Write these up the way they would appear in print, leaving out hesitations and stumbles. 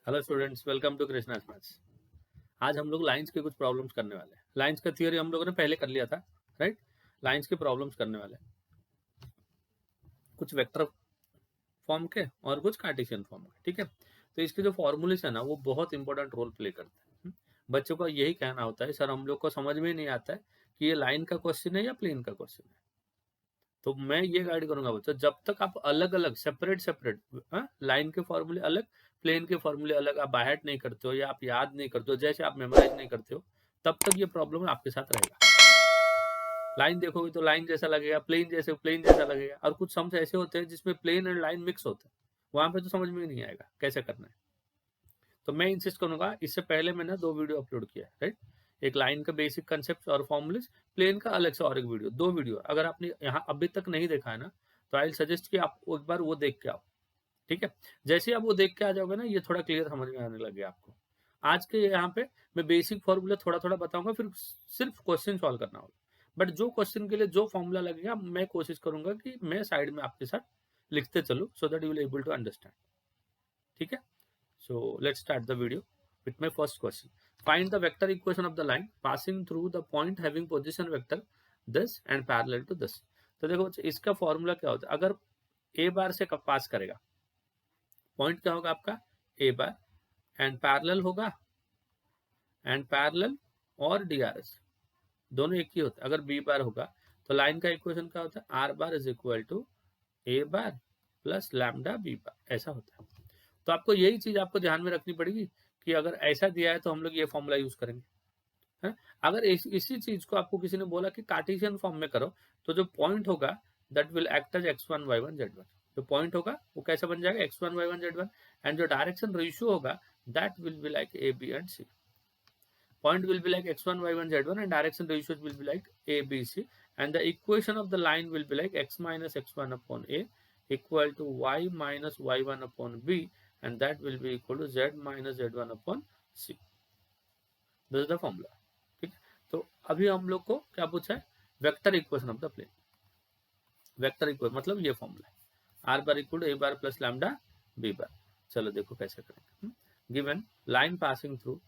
Hello students, welcome to Krishna's maths. आज हम लोग लाइंस के कुछ प्रॉब्लम्स करने वाले हैं। लाइंस का थियरी हम लोगों ने पहले कर लिया था, राइट। लाइंस के प्रॉब्लम्स करने वाले हैं, कुछ वेक्टर फॉर्म के और कुछ कार्टेशियन फॉर्म के, ठीक है। तो इसके जो फॉर्मूलेस है ना, वो बहुत इंपॉर्टेंट रोल प्ले करते हैं। बच्चों का यही कहना होता है, सर हम लोग को समझ में नहीं आता है कि ये लाइन का क्वेश्चन है या प्लेन का क्वेश्चन है। तो मैं ये गाइड करूंगा बच्चों, जब तक आप अलग अलग सेपरेट सेपरेट लाइन के फॉर्मूले अलग, प्लेन के फॉर्मूले अलग आप बायहार्ट नहीं करते हो या आप याद नहीं करते हो, जैसे आप मेमोराइज नहीं करते हो, तब तक ये प्रॉब्लम आपके साथ रहेगा। लाइन देखोगे तो लाइन जैसा लगेगा, प्लेन जैसे प्लेन जैसा लगेगा, और कुछ सम्स ऐसे होते हैं जिसमें प्लेन एंड लाइन मिक्स होते हैं, वहां पे तो समझ में ही नहीं आएगा कैसे करना है। तो मैं इंसिस्ट करूंगा, इससे पहले मैंने 2 वीडियो अपलोड किया है, राइट। एक लाइन का बेसिक कंसेप्ट और फॉर्मूलेस, प्लेन का अलग से और एक वीडियो, 2 वीडियो अगर आपने यहाँ अभी तक नहीं देखा है ना, तो आई सजेस्ट कि आप एक बार वो देख के आओ, ठीक है। जैसे आप वो देख के आ जाओगे ना, ये थोड़ा क्लियर समझ में आने लगे आपको। आज के यहाँ पे मैं बेसिक फॉर्मूला थोड़ा थोड़ा बताऊंगा, फिर सिर्फ क्वेश्चन सॉल्व करना होगा। बट जो क्वेश्चन के लिए जो फॉर्मूला लगेगा, मैं कोशिश करूंगा कि मैं साइड में आपके साथ लिखते चलूँ, so that you will able to understand, ठीक है। So let's start the video with my first question. Find the vector equation of the line passing through the point having position vector this and parallel to this. तो देखो इसका formula क्या होता है, अगर ए बार से पास करेगा, पॉइंट क्या होगा आपका ए बार, एंड पैरेलल होगा, एंड पैरेलल और डीआरएस दोनों एक ही होता है। अगर बी बार होगा तो लाइन का इक्वेशन क्या होता है, R bar is equal to A bar plus lambda B bar, ऐसा होता है। तो आपको यही चीज आपको ध्यान में रखनी पड़ेगी कि अगर ऐसा दिया है तो हम लोग ये फॉर्मूला यूज करेंगे, है। अगर इसी चीज को आपको किसी ने बोला कि कार्टेशियन फॉर्म में करो, तो जो पॉइंट होगा that will act as x1 y1 z1। जो पॉइंट होगा वो कैसे बन जाएगा, x1 y1 z1, एंड जो डायरेक्शन रेशियो होगा that will be like a b and c। Point will be like x1 y1 z1 and direction ratios will be like a b c, and the equation of the line will be like x minus x1 upon a equal to y minus y1 upon b, and that will be equal to z minus z1 upon c. This is the formula, ठीक है। तो अभी हम लोग को क्या पूछा है, vector equation of the plane. Vector equation मतलब ये फॉर्मूला है, R bar equal to A bar plus lambda B bar. चलो देखो कैसे करेंगे। Given line passing through,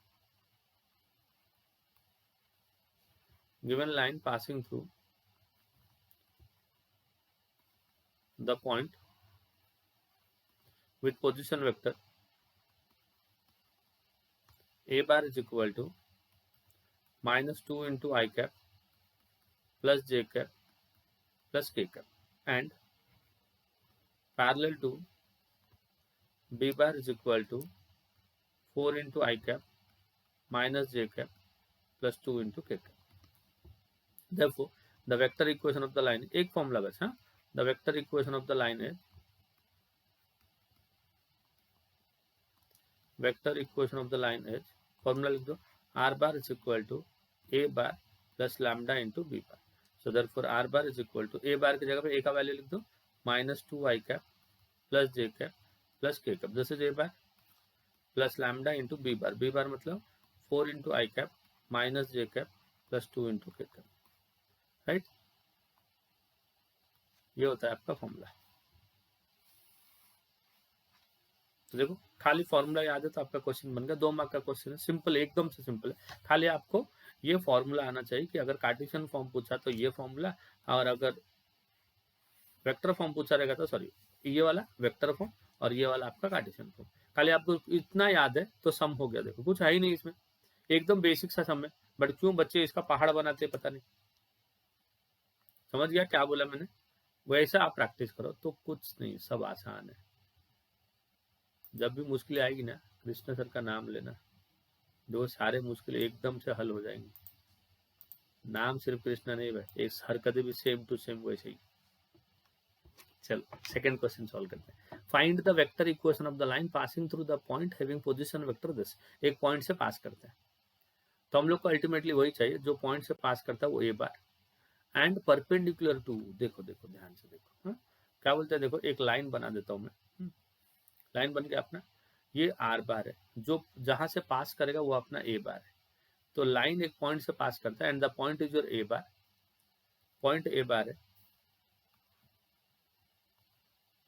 given line passing through the point with position vector a bar is equal to minus 2 into I cap plus j cap plus k cap, and parallel to b bar is equal to 4 into I cap minus j cap plus 2 into k cap. Therefore, the vector equation of the line, एक formula बस, हाँ, the vector equation of the line is, vector equation of the line is, formula लिख दो, r bar is equal to a bar plus lambda into b bar. So therefore r bar is equal to a bar की जगह पे a का value लिख दो minus 2 I cap plus j cap plus k cap. This is a bar plus lambda into b bar. b bar मतलब 4 into I cap minus j cap plus 2 into k cap, right. ये होता है आपका formula. तो देखो खाली formula याद है तो आपका क्वेश्चन बन गया, 2 मार्क का क्वेश्चन है, सिंपल, एकदम से सिंपल है। खाली आपको ये फॉर्मूला आना चाहिए कि अगर कार्टेशियन फॉर्म पूछा तो ये फॉर्मूला, और अगर वेक्टर फॉर्म पूछा रहेगा तो सॉरी ये वाला वेक्टर फॉर्म और ये वाला आपका कार्टेशियन फॉर्म। खाली आपको इतना याद है तो सम हो गया। देखो कुछ है ही नहीं इसमें, एकदम बेसिक सा सम है, बट क्यों बच्चे इसका पहाड़ बनाते पता नहीं। समझ गया क्या बोला मैंने, वैसा आप प्रैक्टिस करो तो कुछ नहीं, सब आसान है। जब भी मुश्किल आएगी ना, कृष्ण सर का नाम लेना, जो सारे मुश्किल एकदम से हल हो जाएंगे। नाम सिर्फ कृष्णा नहीं भाई, एक हरकतें भी सेम टू सेम वैसे ही। चलो सेकंड क्वेश्चन सॉल्व करते हैं। Find the vector equation of the line passing through the point having position vector this. एक पॉइंट से पास करते हैं तो हम लोग को अल्टीमेटली वही चाहिए, जो पॉइंट से पास करता है वो ए बार एंड परपेंडिकुलर टू, देखो देखो ध्यान से देखो, हाँ क्या बोलते हैं, देखो एक लाइन बना देता हूं मैं। लाइन बन गया अपना, ये आर बार है, जो जहां से पास करेगा वो अपना ए बार है। तो लाइन एक पॉइंट से पास करता है and the point is your A bar, point A bar है,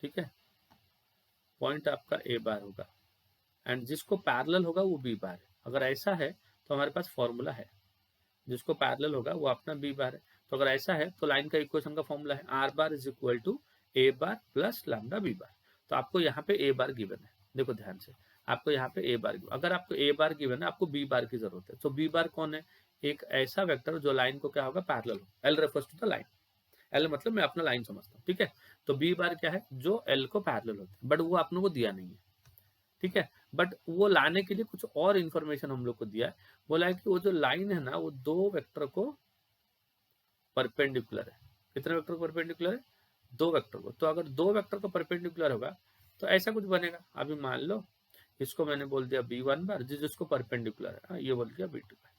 ठीक है, पॉइंट आपका ए बार होगा, एंड जिसको पैरेलल होगा वो बी बार है। अगर ऐसा है तो हमारे पास फॉर्मूला है, जिसको पैरेलल होगा वो अपना बी बार है। तो अगर ऐसा है तो लाइन का इक्वेशन का फॉर्मूला है R bar is equal to A bar plus lambda B bar. तो आपको यहाँ पे ए बार गिवन है, देखो ध्यान से, आपको यहाँ पे ए बार, अगर आपको ए बार गिवन है आपको बी बार की जरूरत है। तो बी बार कौन है? एक ऐसा वेक्टर जो लाइन को क्या होगा, पैरेलल हो। L refers to the line, L मतलब मैं अपना लाइन समझता हूँ, ठीक है। तो बी बार क्या है? जो एल को पैरेलल होता है, बट वो आपने को दिया नहीं है, ठीक है। बट वो लाने के लिए कुछ और इन्फॉर्मेशन हम लोग को दिया है। बोला है कि वो जो लाइन है ना वो दो वेक्टर को परपेंडिकुलर है। कितने वेक्टर को परपेंडिकुलर है? दो वेक्टर को। तो अगर दो वेक्टर को परपेंडिकुलर होगा तो ऐसा कुछ बनेगा। अभी मान लो इसको मैंने बोल दिया b1 बार, जिसको परपेंडिकुलर है, ये बोल दिया b2 बार।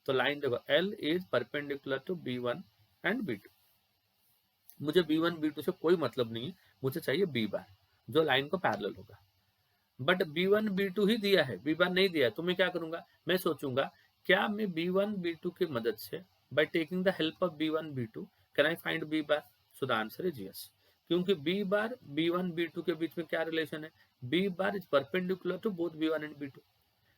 तो लाइन देखो L is perpendicular to b1 and b2। मुझे b1 b2 से कोई मतलब नहीं है, मुझे चाहिए b बार जो लाइन को पैरेलल होगा। बट b1 b2 ही दिया है, b बार नहीं दिया है। तो मैं क्या करूंगा? मैं सोचूंगा क्या मैं b1 b2 की मदद से by taking the help of b1 b2 can I find b bar? So the answer is yes, क्योंकि b बार b1 b2 के बीच में क्या रिलेशन है? b bar is perpendicular to both b1 and b2।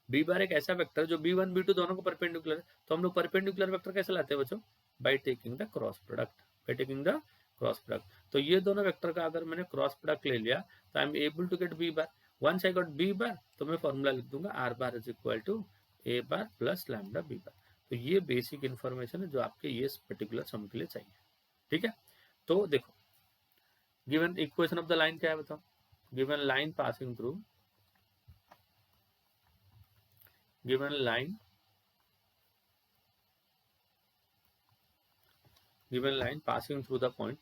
b bar एक ऐसा vector जो b1 b2 दोनों को परपेंडिकुलर है। तो हम लोग परपेंडिकुलर वेक्टर कैसे लाते हैं बच्चों? By taking the cross product, by taking the cross product. तो ये दोनों वेक्टर का अगर मैंने क्रॉस प्रोडक्ट ले लिया तो I am able to get b bar. Once I got b bar तो मैं फॉर्मूला लिख दूंगा r bar is equal to a bar plus lambda b bar. तो ये बेसिक इन्फॉर्मेशन है जो आपके ये पर्टिकुलर सम के लिए चाहिए, ठीक है। तो देखो given equation of the line क्या है बताओ? Given line passing through, given line, given line passing through the point,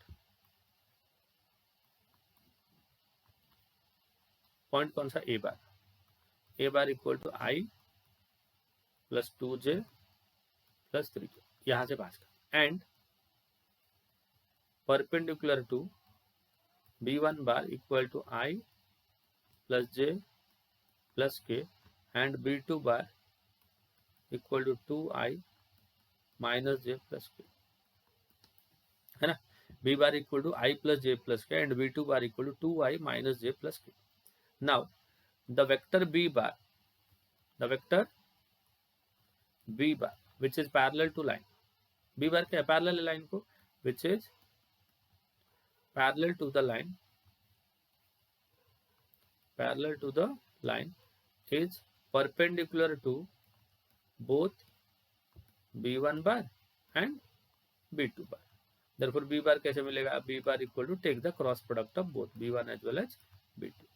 point कौन सा? A bar. A bar equal to I plus 2j plus 3k, यहां से पास कर, and perpendicular to b1 bar equal to i plus j plus k and b2 bar equal to 2i minus j plus k, है ना। b bar equal to i plus j plus k and b2 bar equal to 2i minus j plus k। Now the vector b bar, the vector b bar which is parallel to line, b bar क्या है? Parallel line को, which is parallel to the line, parallel to the line is perpendicular to both b1 bar and b2 bar. Therefore b bar कैसे मिलेगा? b bar equal to take the cross product of both b1 as well as b2।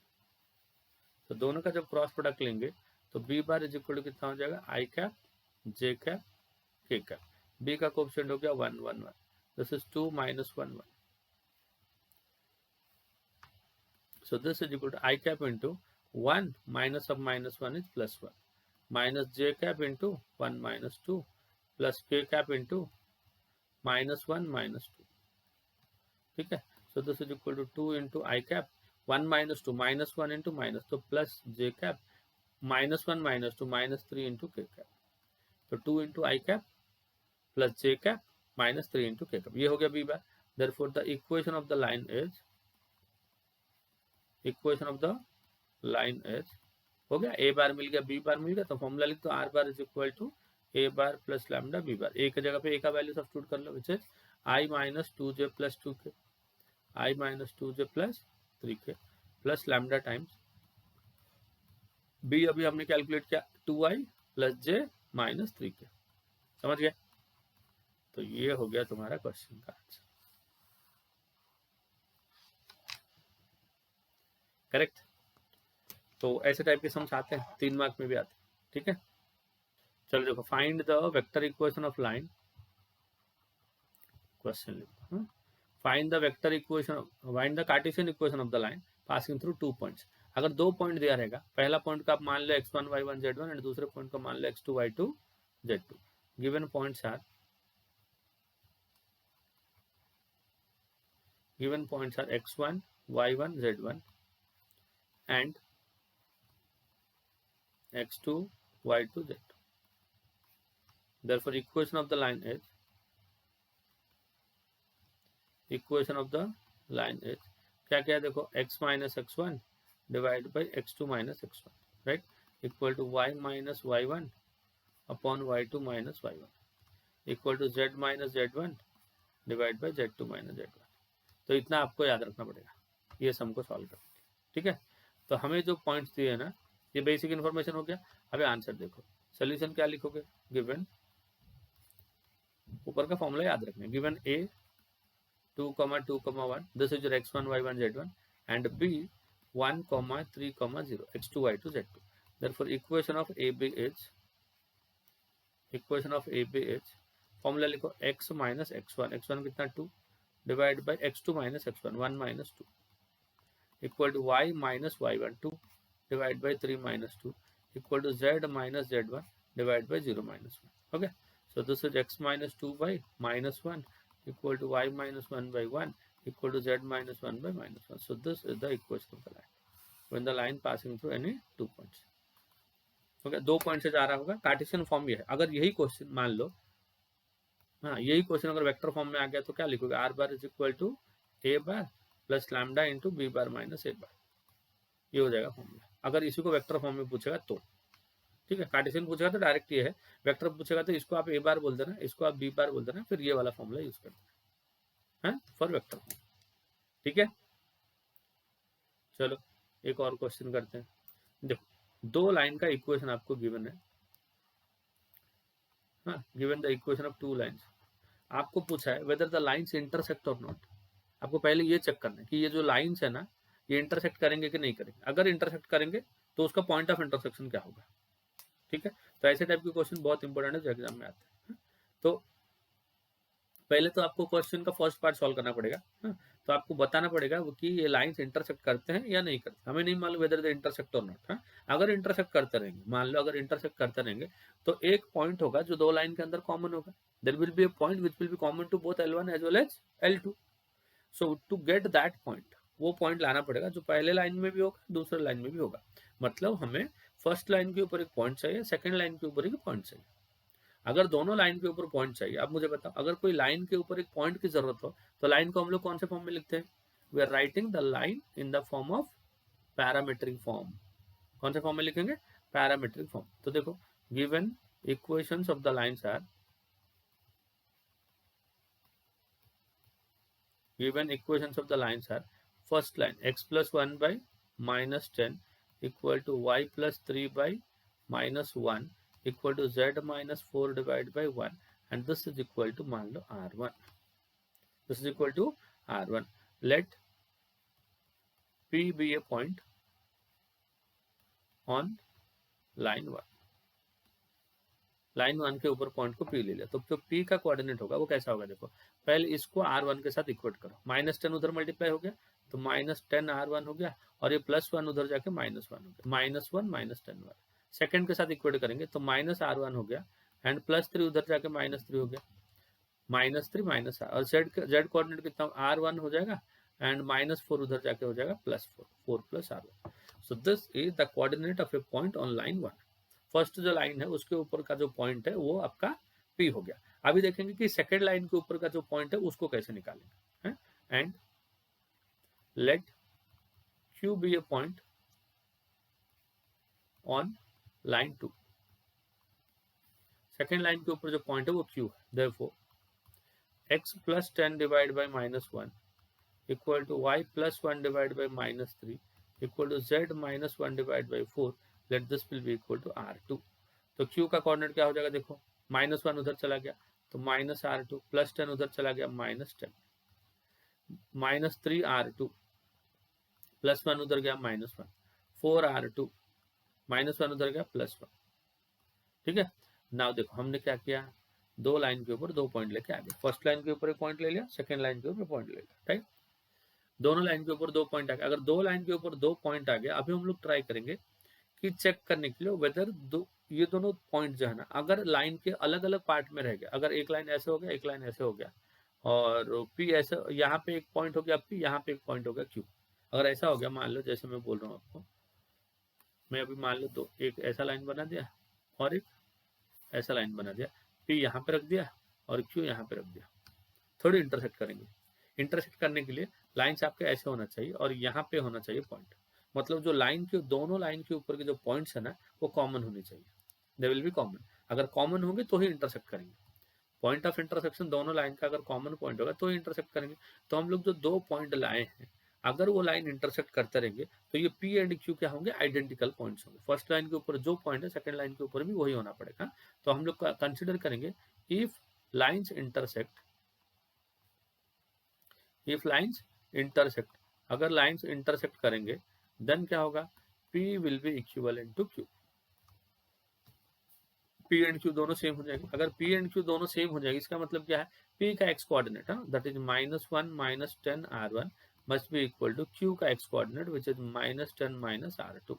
तो दोनों का जब cross product लेंगे तो b bar is equal to कितना हो जाएगा? i cap j cap k cap. b का कोएफिशिएंट हो गया 1 1 1, this is 2 minus 1 1। So this is equal to I cap into 1 minus of minus 1 is plus 1 minus j cap into 1 minus 2 plus k cap into minus 1 minus 2, ठीक है। So this is equal to 2 into I cap 1 minus 2 minus 1 into minus, तो plus j cap minus 1 minus 2 minus 3 into k cap। तो 2 into I cap plus j cap minus 3 into k cap, ये हो गया b bar. Therefore the equation of the line is, equation of the line as हो गया, ए बार मिल गया, B bar मिल गया। तो formula लिख दो, R bar is equal to A bar plus lambda B bar. A की जगह पे ए का वैल्यू सब्स्टिट्यूट कर लो, which is I minus 2j plus 2k, I minus 2j plus 3k plus lambda times B. अभी हमने calculate किया 2i plus j minus 3k, समझ गया। तो ये हो गया तुम्हारा क्वेश्चन का आंसर, करेक्ट। तो ऐसे टाइप के सम्स आते हैं, 3 मार्क में भी आते हैं, ठीक है। चलो देखो, find the vector equation of line, question लिखो, find the vector equation, find the Cartesian equation of the line passing through 2 points. अगर 2 पॉइंट दिया रहेगा, पहला पॉइंट का आप मान लो x1 y1 z1 एंड दूसरे पॉइंट का मान लो x2 y2 z2। Given points are, given points are x1 y1 z1 and x2 y2 z2। Therefore equation of the line is, equation of the line is क्या क्या है? देखो x minus x1 divide by x2 minus x1, right. Equal to y minus y1 upon y2 minus y1 equal to z minus z1 divide by z2 minus z1। तो इतना आपको याद रखना पड़ेगा ये सम को सॉल्व करने। ठीक है, तो हमें जो पॉइंट्स दिए है ना, ये बेसिक इन्फॉर्मेशन हो गया। अभी आंसर देखो, सोल्यूशन क्या लिखोगे, गिवन, ऊपर का फॉर्मूला याद रखना, given a 2, 2, 1, this is your x1 y1 z1 and b 1, 3, 0 x2 y2 z2। therefore equation of AB is formula लिखो x माइनस x1, x1 कितना 2 divide by x2 minus x1 1 minus 2 equal to y minus y1 2 divide by 3 minus 2 equal to z minus z1 divide by 0 minus 1। Okay, so this is x minus 2 by minus 1 equal to y minus 1 by 1 equal to z minus 1 by minus 1. So this is the equation of the line when the line passing through any 2 points. Okay, 2 point से जा रहा होगा, Cartesian form ये है। अगर यही question मान लो, हाँ यही क्वेश्चन अगर वेक्टर फॉर्म में आ गया तो क्या लिखोगे, r bar is equal to A bar plus lambda into b bar minus A bar, ये हो जाएगा फॉर्मूला। अगर इसी को वेक्टर फॉर्म में पूछेगा तो, ठीक है, कार्टेशियन पूछेगा तो डायरेक्ट ये है, वेक्टर पूछेगा तो इसको आप ए बार बोल देना, इसको आप बी बार बोल देना, फिर ये वाला फॉर्मूला यूज कर देना फॉर वेक्टर फॉर्म। ठीक है, चलो एक और क्वेश्चन करते हैं। देखो, 2 लाइन का इक्वेशन आपको गिवन है, given the equation of 2 lines. आपको पूछा है वेदर द लाइन्स इंटरसेक्ट और नॉट। आपको पहले ये चेक करना है कि ये जो लाइन्स है ना, ये इंटरसेक्ट करेंगे कि नहीं करेंगे। अगर इंटरसेक्ट करेंगे तो उसका पॉइंट ऑफ इंटरसेक्शन क्या होगा। ठीक है, तो ऐसे टाइप के क्वेश्चन बहुत इंपॉर्टेंट है जो एग्जाम में आते हैं। तो पहले तो आपको क्वेश्चन का फर्स्ट पार्ट सॉल्व करना पड़ेगा। तो आपको बताना पड़ेगा कि ये लाइंस इंटरसेक्ट करते हैं या नहीं करते। हमें नहीं मालूम वेदर दे इंटरसेक्ट और नॉट। अगर इंटरसेक्ट करते रहेंगे, मान लो अगर इंटरसेक्ट करते रहेंगे तो एक पॉइंट होगा जो 2 लाइन के अंदर कॉमन होगा। There will be a point which will be common to both L1 as well as L2। So to get that point, वो पॉइंट लाना पड़ेगा जो पहले लाइन में भी होगा, दूसरे लाइन में भी होगा। मतलब हमें फर्स्ट लाइन के ऊपर एक पॉइंट चाहिए, सेकंड लाइन के ऊपर एक पॉइंट चाहिए। अगर दोनों लाइन के ऊपर पॉइंट चाहिए, अब मुझे बताओ, अगर कोई लाइन के ऊपर एक पॉइंट की जरूरत हो तो लाइन को हम लोग कौन से फॉर्म में लिखते हैं, we are writing the line in the form of parametric form. कौन से फॉर्म में लिखेंगे, पैरामीट्रिक फॉर्म। तो देखो, given equations of the lines are, given equations of the lines are, first line x plus 1 by minus 10 equal to y plus 3 by minus 1 equal to z minus 4 divided by 1 and this is equal to मान लो r1, this is equal to r1। let p be a point on line 1, line 1 के ऊपर point को P ले लिया। तो जो P का coordinate होगा वो कैसा होगा, देखो पहले इसको R1 के साथ इक्वेट करो, -10 उधर मल्टीप्लाई हो गया तो -10 R1 हो गया और ये +1 उधर जाके -1 हो गया, -1 -10 वाला। सेकंड के साथ इक्वेट करेंगे तो -R1 हो गया एंड +3 उधर जाके -3 हो गया, -3 -R और Z कोऑर्डिनेट कितना R1 हो जाएगा एंड -4 उधर जाके हो जाएगा +4, 4 + R1। So this is the coordinate of A point on line 1। First जो लाइन है उसके ऊपर का जो पॉइंट है वो आपका P हो गया। अभी देखेंगे कि सेकेंड लाइन के ऊपर का जो पॉइंट है उसको कैसे निकालेंगे। And let Q be a point on line 2। Second line के ऊपर जो पॉइंट है वो Q है। Therefore x plus 10 divided by -1 equal to y plus 1 divided by -3 equal to z minus 1 divided by 4, let this will be equal to R2। तो Q का coordinate क्या हो जाएगा, देखो -1 उधर चला गया तो -R2, +10 उधर चला गया -10, -3 R2, +1 उधर गया -1, 4 R2, -1 उधर गया +1। ठीक है, नाउ देखो हमने क्या किया, 2 लाइन के ऊपर 2 पॉइंट लेके आ गए। फर्स्ट लाइन के ऊपर एक पॉइंट ले लिया, सेकंड लाइन के ऊपर पॉइंट ले लिया, राइट। दोनों लाइन के ऊपर 2 पॉइंट आ गए। अगर 2 लाइन के ऊपर 2 पॉइंट आ गया, अभी हम लोग ट्राई करेंगे कि चेक करने के लिए वेदर ये दोनों पॉइंट जो है ना, अगर लाइन के अलग अलग पार्ट में रह गया, अगर एक लाइन ऐसे हो गया, एक लाइन ऐसे हो गया और P ऐसे, यहाँ पे एक पॉइंट हो गया P, यहाँ पे एक पॉइंट हो गया Q। अगर ऐसा हो गया, मान लो जैसे मैं बोल रहा हूँ आपको, मैं अभी मान लो एक ऐसा लाइन बना दिया और एक ऐसा लाइन बना दिया, P यहाँ पे रख दिया और Q यहाँ पे रख दिया, थोड़ी इंटरसेक्ट करेंगे। इंटरसेक्ट करने के लिए लाइन्स आपके ऐसे होना चाहिए और यहाँ पे होना चाहिए पॉइंट। मतलब जो लाइन के दोनों लाइन के ऊपर के जो पॉइंट्स है ना वो कॉमन होनी चाहिए, दे विल बी कॉमन। अगर कॉमन होंगे तो ही इंटरसेक्ट करेंगे। पॉइंट ऑफ इंटरसेक्शन दोनों लाइन का अगर कॉमन पॉइंट होगा तो ही इंटरसेक्ट करेंगे। तो हम लोग जो 2 पॉइंट लाए हैं अगर वो लाइन इंटरसेक्ट करते रहेंगे तो ये P एंड Q क्या होंगे, आइडेंटिकल पॉइंट्स होंगे। फर्स्ट लाइन के ऊपर जो पॉइंट है सेकंड लाइन के ऊपर भी वही होना पड़ेगा। तो हम लोग कंसिडर करेंगे इफ लाइंस इंटरसेक्ट, अगर लाइंस इंटरसेक्ट करेंगे देन क्या होगा, P will be equivalent to Q। P and Q दोनों सेम हो जाएंगे। अगर P एंड Q दोनों सेम हो जाएंगे इसका मतलब क्या है, P का x coordinate that is -1 - 10 r1 must be equal to Q का x coordinate which is -10 - r2।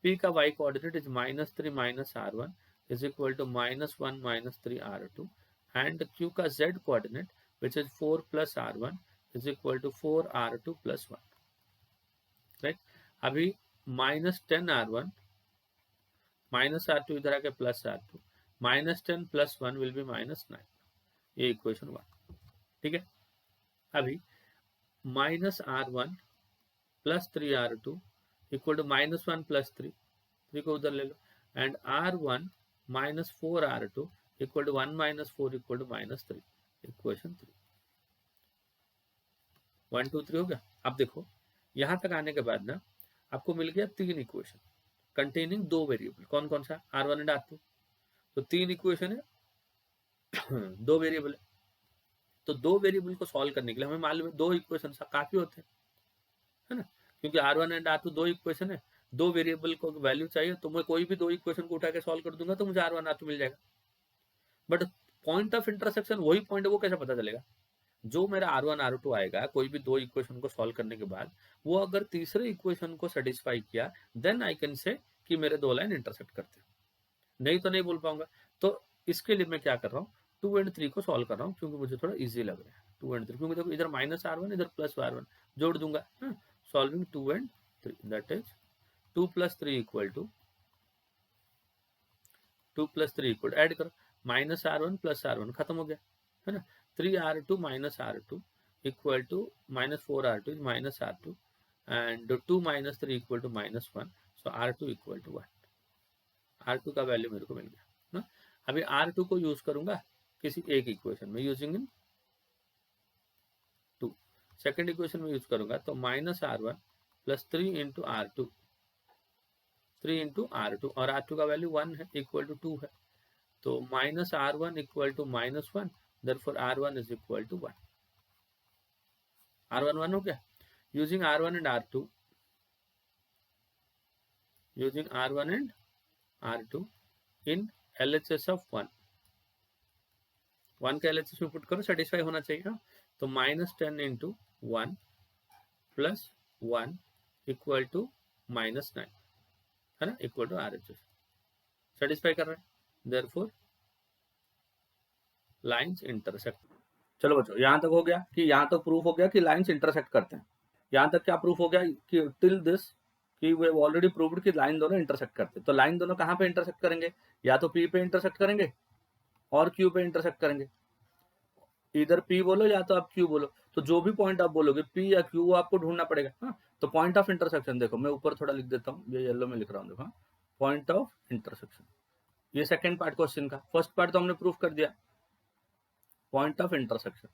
P का y coordinate is -3 - r1 is equal to -1 - 3 r2 and Q का z coordinate which is 4 plus r1 is equal to 4 r2 plus 1, right. अभी -10 r1 -r2 इधर आके +r2 -10 + 1 will B -9, ये equation 1, ठीक है। अभी -r1 + 3r2 equal to -1 + 3 को उधर ले लो and r1 - 4r2 equal to 1 - 4 equal to -3, equation 3। 1 2 3 हो गया। अब देखो यहां तक आने के बाद ना आपको मिल गया 3 इक्वेशन कंटेनिंग 2 वेरिएबल। कौन कौन सा, r1 एंड r2। तो 3 इक्वेशन है 2 वेरिएबल है। तो 2 वेरिएबल को सॉल्व करने के लिए हमें मालूम है 2 इक्वेशन काफी होते हैं, है ना, क्योंकि r1 एंड r2 2 इक्वेशन है, 2 वेरिएबल को वैल्यू चाहिए तो मैं कोई भी 2 इक्वेशन को उठा के सॉल्व कर दूंगा तो मुझे r1 r2 मिल जाएगा। बट पॉइंट ऑफ इंटरसेक्शन वही पॉइंट है, वो कैसे पता चलेगा, जो मेरा r1 r2 आएगा कोई भी 2 इक्वेशन को सॉल्व करने के बाद वो अगर तीसरे इक्वेशन को सेटिस्फाई किया देन आई कैन से कि मेरे 2 लाइन इंटरसेक्ट करते हैं, नहीं तो नहीं बोल पाऊंगा। तो इसके लिए मैं क्या कर रहा हूँ, 2 एंड 3 को सॉल्व कर रहा हूँ क्योंकि मुझे थोड़ा इजी लग रहा है 2 एंड 3, क्योंकि देखो इधर -r1 इधर +r1 जोड़ दूंगा, solving 2 and 3 that is 2 + 3 equal to 2 + 3 equal add करो -r1 + r1 खत्म हो गया, है ना। 3r2 - r2 equal to -4r2 is -r2 and 2 - 3 equal to -1, so r2 equal to 1। r2 का वैल्यू मेरे को मिल गया ना। अभी r2 को यूज करूंगा किसी एक इक्वेशन में यूजिंग इन 2, सेकंड इक्वेशन में यूज करूंगा तो -r1 + 3 × r2 3 × r2 और r2 का वैल्यू 1 है इक्वल टू 2 है, तो -r1 equal to -1 therefore r1 is equal to 1। r1 1 हो गया। Using r1 and r2 in LHS of 1 का LHS में पुट करो, सेटिस्फाई होना चाहिए ना। तो -10 × 1 + 1 इक्वल टू -9, है ना, इक्वल टू RHS, सेटिस्फाई कर रहा है, देयरफॉर लाइंस इंटरसेक्ट। चलो बच्चों यहां तक हो गया कि यहां तक प्रूफ हो गया कि लाइंस इंटरसेक्ट करते हैं। यहां तक क्या प्रूफ हो गया कि टिल दिस कि वी हैव ऑलरेडी प्रूव्ड कि लाइन दोनों इंटरसेक्ट करते हैं। तो लाइन दोनों कहां पे इंटरसेक्ट करेंगे, या तो P पे इंटरसेक्ट करेंगे और Q पे इंटरसेक्ट करेंगे। इधर P बोलो या तो आप Q बोलो, तो जो भी पॉइंट आप बोलोगे P या Q वो आपको ढूंढना पड़ेगा। हाँ, तो पॉइंट ऑफ इंटरसेक्शन देखो मैं ऊपर थोड़ा लिख देता हूँ, ये येलो में लिख रहा हूँ, देखो पॉइंट ऑफ इंटरसेक्शन, ये सेकंड पार्ट क्वेश्चन का। फर्स्ट पार्ट तो हमने प्रूफ कर दिया, point of intersection.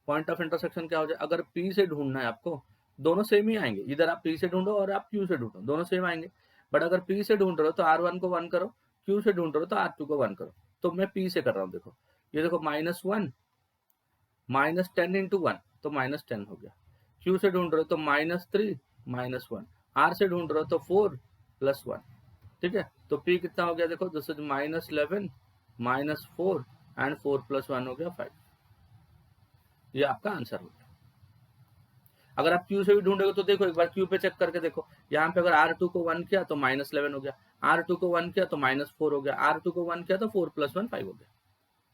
Point of intersection क्या हो जाए, अगर P से ढूंढना है आपको, दोनों सेम ही आएंगे, इधर आप P से ढूंढो और आप Q से ढूंढो, दोनों सेम आएंगे। बट अगर P से ढूंढ रहे हो तो R1 को 1 करो, Q से ढूंढ रहे हो तो R2 को 1 करो। तो मैं P से कर रहा हूँ, देखो ये देखो -1 -10 × 1 तो -10 हो गया। Q से ढूंढ रहे हो तो -3 -1, R से ढूंढ रहे हो तो 4 + 1, ठीक है। तो P कितना हो गया, देखो दिस इज -11 -4 एंड 4 + 1 हो गया 5, ये आपका आंसर हो गया। अगर आप Q से भी ढूंढोगे तो देखो एक बार Q पे चेक करके देखो, यहाँ पे अगर R2 को 1 किया तो -11 हो गया, R2 को 1 किया तो -4 हो गया, R2 को 1 किया तो 4 + 1 5 हो गया,